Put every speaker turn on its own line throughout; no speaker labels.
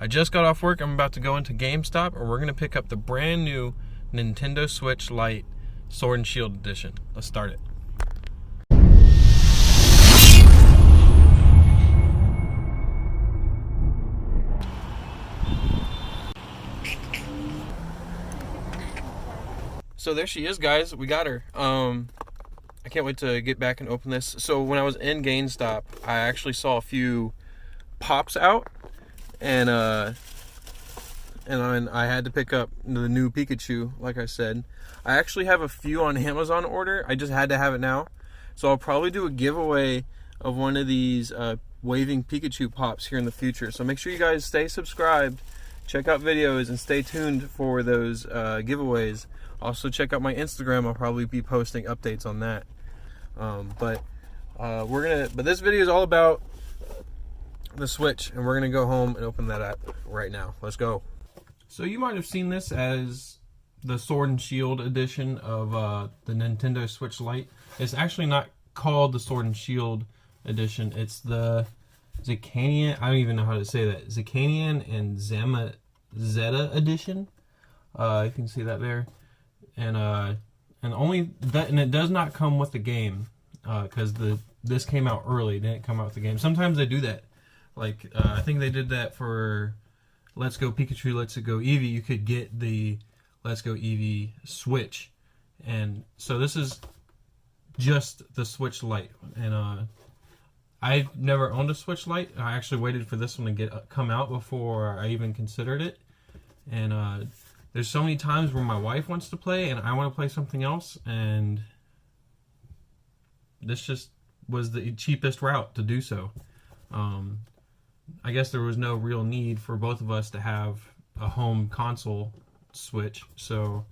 I just got off work. I'm about to go into GameStop, and we're going to pick up the brand new Nintendo Switch Lite Sword and Shield Edition. Let's start it. So there she is, guys. We got her. I can't wait to get back and open this. So when I was in GameStop, I actually saw a few pops out, and I had to pick up the new Pikachu, like I said. I actually have a few on Amazon order. I just had to have it now. So I'll probably do a giveaway of one of these waving Pikachu pops here in the future. So make sure you guys stay subscribed, check out videos, and stay tuned for those giveaways. Also check out my Instagram. I'll probably be posting updates on that. But this video is all about the Switch, and we're gonna go home and open that up right now. Let's go. So you might have seen this as the Sword and Shield edition of the Nintendo Switch Lite. It's actually not called the Sword and Shield edition. It's the Zicanian. I don't even know how to say that. Zicanian and Zeta edition. You can see that there. And only that, and it does not come with the game, because this came out early. It didn't come out with the game. Sometimes they do that. Like I think they did that for Let's Go Pikachu, Let's Go Eevee. You could get the Let's Go Eevee Switch, and so this is just the Switch Lite. And I've never owned a Switch Lite. I actually waited for this one to come out before I even considered it. And there's so many times where my wife wants to play and I want to play something else, and this just was the cheapest route to do so. I guess there was no real need for both of us to have a home console Switch. So,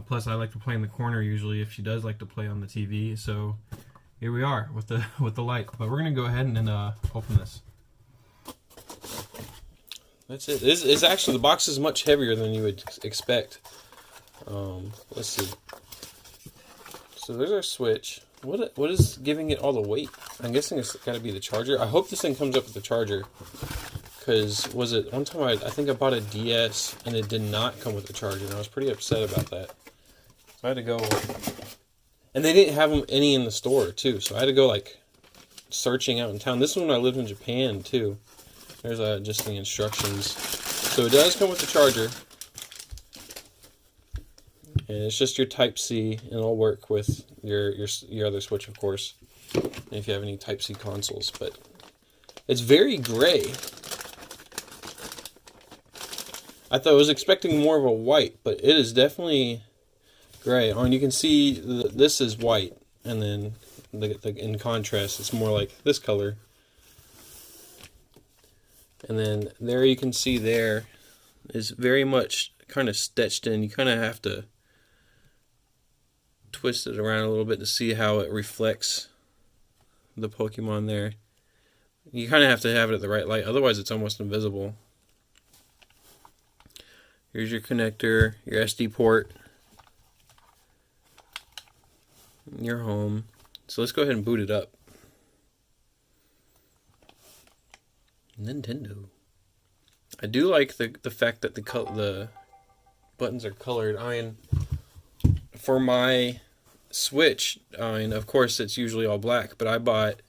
plus I like to play in the corner usually if she does like to play on the TV. So here we are with the Lite. But we're gonna go ahead and open this. That's it. It's actually, the box is much heavier than you would expect. Let's see. So there's our Switch. What is giving it all the weight? I'm guessing it's got to be the charger. I hope this thing comes up with the charger. Because one time I think I bought a DS and it did not come with the charger, and I was pretty upset about that. So I had to go, and they didn't have any in the store too. So I had to go like searching out in town. This is when I lived in Japan too. There's just the instructions. So it does come with the charger. And it's just your Type-C, and it'll work with your other Switch, of course, if you have any Type-C consoles. But it's very gray. I thought I was expecting more of a white, but it is definitely gray. And you can see this is white, and then in contrast, it's more like this color. And then there you can see there is very much kind of stitched in. You kind of have to twist it around a little bit to see how it reflects the Pokemon there. You kind of have to have it at the right light, otherwise it's almost invisible. Here's your connector, your SD port, your home. So let's go ahead and boot it up. Nintendo. I do like the fact that the buttons are colored. I mean, for my Switch, of course it's usually all black, but I bought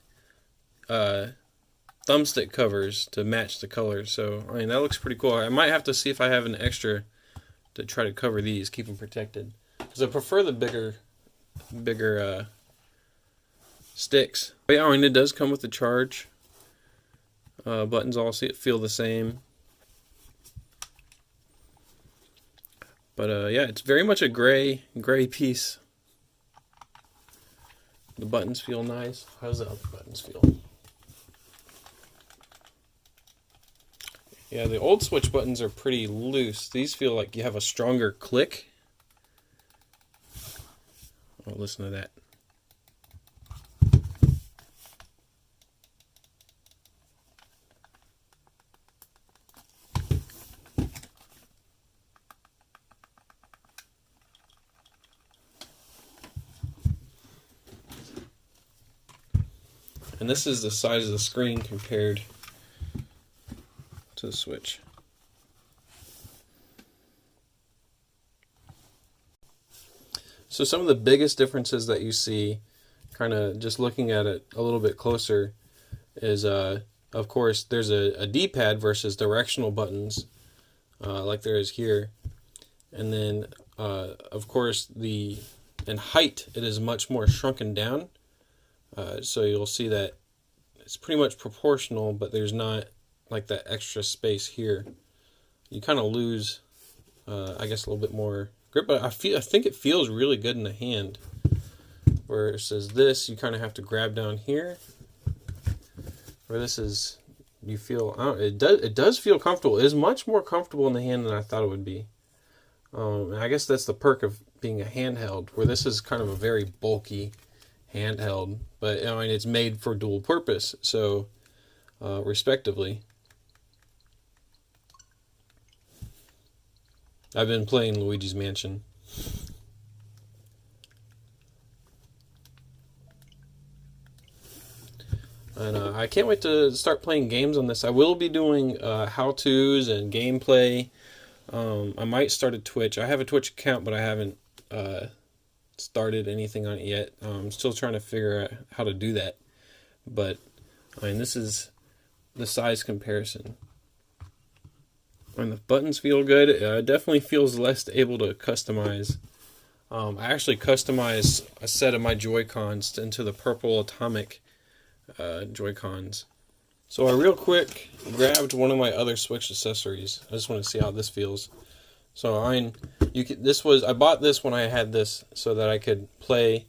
thumbstick covers to match the colors. So that looks pretty cool. I might have to see if I have an extra to try to cover these, keep them protected, because I prefer the bigger sticks. But yeah, it does come with the charge. Buttons all feel the same. But yeah, it's very much a gray piece. The buttons feel nice. How does the other buttons feel? Yeah, the old Switch buttons are pretty loose. These feel like you have a stronger click. Oh, listen to that. And this is the size of the screen compared to the Switch. So some of the biggest differences that you see, kind of just looking at it a little bit closer, is of course there's a D-pad versus directional buttons, like there is here, and then of course in height it is much more shrunken down. So you'll see that it's pretty much proportional, but there's not like that extra space here. You kind of lose, I guess, a little bit more grip, but I think it feels really good in the hand. Versus this, you kind of have to grab down here. Where this is, you feel, it does feel comfortable. It is much more comfortable in the hand than I thought it would be. And I guess that's the perk of being a handheld, where this is kind of a very bulky handheld, but I mean it's made for dual purpose, so respectively. I've been playing Luigi's Mansion. And I can't wait to start playing games on this. I will be doing how-tos and gameplay. I might start a Twitch. I have a Twitch account, but I haven't started anything on it yet. I'm still trying to figure out how to do that. But, I mean, this is the size comparison. And the buttons feel good. It definitely feels less able to customize. I actually customized a set of my Joy-Cons into the purple atomic Joy-Cons. So I real quick grabbed one of my other Switch accessories. I just want to see how this feels. So I bought this when I had this so that I could play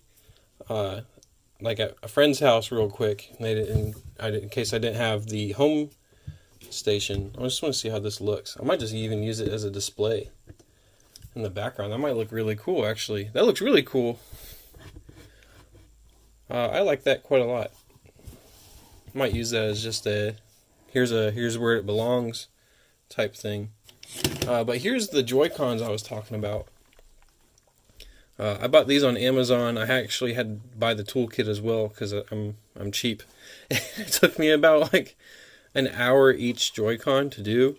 like at a friend's house real quick. In case I didn't have the home station. I just want to see how this looks. I might just even use it as a display in the background. That might look really cool, actually. That looks really cool. I like that quite a lot. Might use that as just here's where it belongs type thing. But here's the Joy-Cons I was talking about. I bought these on Amazon. I actually had to buy the toolkit as well because I'm cheap. It took me about like an hour each Joy-Con to do.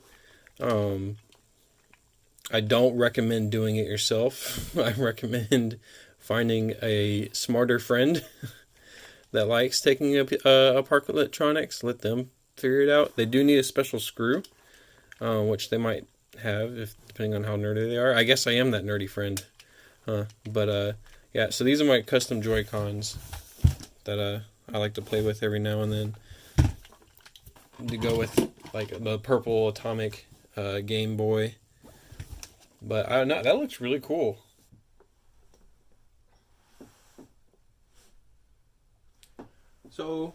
I don't recommend doing it yourself. I recommend finding a smarter friend that likes taking apart electronics. Let them figure it out. They do need a special screw, which they might have, depending on how nerdy they are. I guess I am that nerdy friend. Yeah, so these are my custom Joy-Cons that I like to play with every now and then. To go with like the purple atomic Game Boy. But that looks really cool. So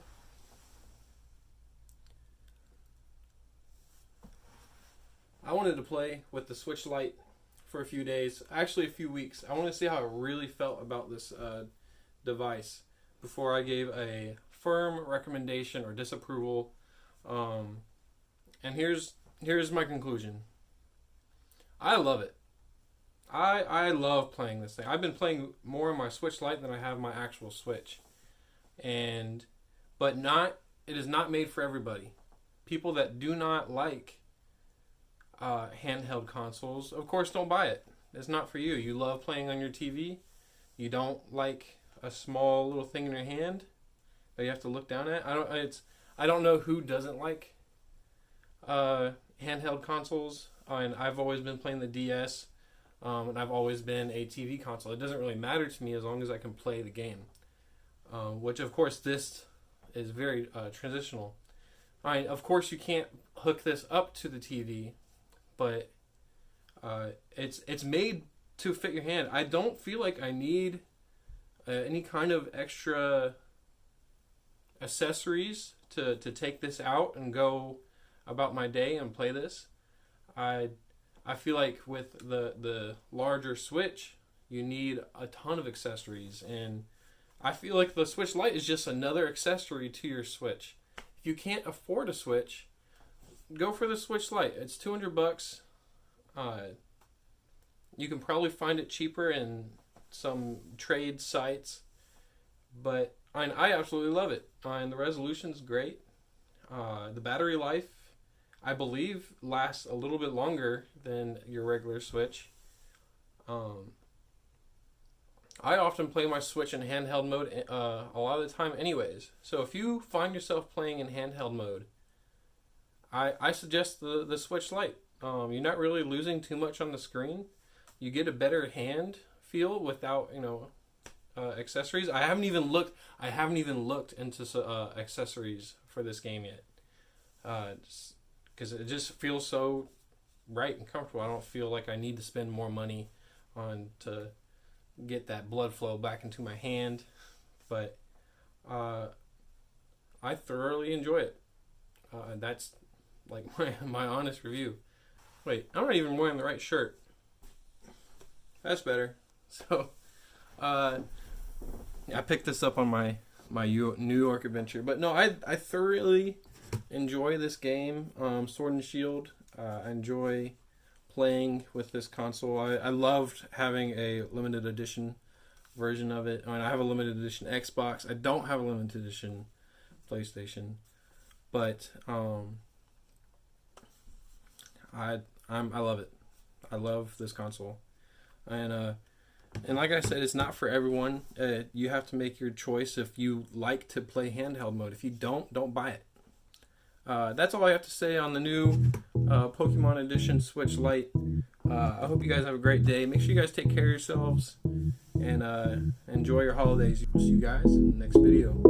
I wanted to play with the Switch Lite for a few days, actually a few weeks. I wanted to see how I really felt about this device before I gave a firm recommendation or disapproval. And here's my conclusion. I love it. I love playing this thing. I've been playing more on my Switch Lite than I have my actual Switch. But it is not made for everybody. People that do not like handheld consoles, of course, don't buy it. It's not for you. You love playing on your TV. You don't like a small little thing in your hand that you have to look down at. I don't know who doesn't like handheld consoles. And I've always been playing the DS, and I've always been a TV console. It doesn't really matter to me as long as I can play the game. Which, of course, this is very transitional. Of course, you can't hook this up to the TV, but it's made to fit your hand. I don't feel like I need any kind of extra accessories to take this out and go about my day and play this. I feel like with the larger Switch, you need a ton of accessories, and I feel like the Switch Lite is just another accessory to your Switch. If you can't afford a Switch, go for the Switch Lite. It's $200. You can probably find it cheaper in some trade sites, but I absolutely love it. And the resolution's great. The battery life, I believe, lasts a little bit longer than your regular Switch. I often play my Switch in handheld mode a lot of the time anyways. So if you find yourself playing in handheld mode, I suggest the Switch Lite. You're not really losing too much on the screen. You get a better hand feel without, accessories. I haven't even looked into accessories for this game yet. Because it just feels so right and comfortable. I don't feel like I need to spend more money on to get that blood flow back into my hand. But I thoroughly enjoy it. That's like my honest review. Wait, I'm not even wearing the right shirt. That's better. So, I picked this up on my New York adventure. But no, I thoroughly enjoy this game, Sword and Shield. I enjoy playing with this console. I loved having a limited edition version of it. I mean, I have a limited edition Xbox. I don't have a limited edition PlayStation, but I love it. I love this console, and like I said, it's not for everyone. You have to make your choice if you like to play handheld mode. If you don't buy it. That's all I have to say on the new Pokemon Edition Switch Lite. I hope you guys have a great day. Make sure you guys take care of yourselves and enjoy your holidays. See you guys in the next video.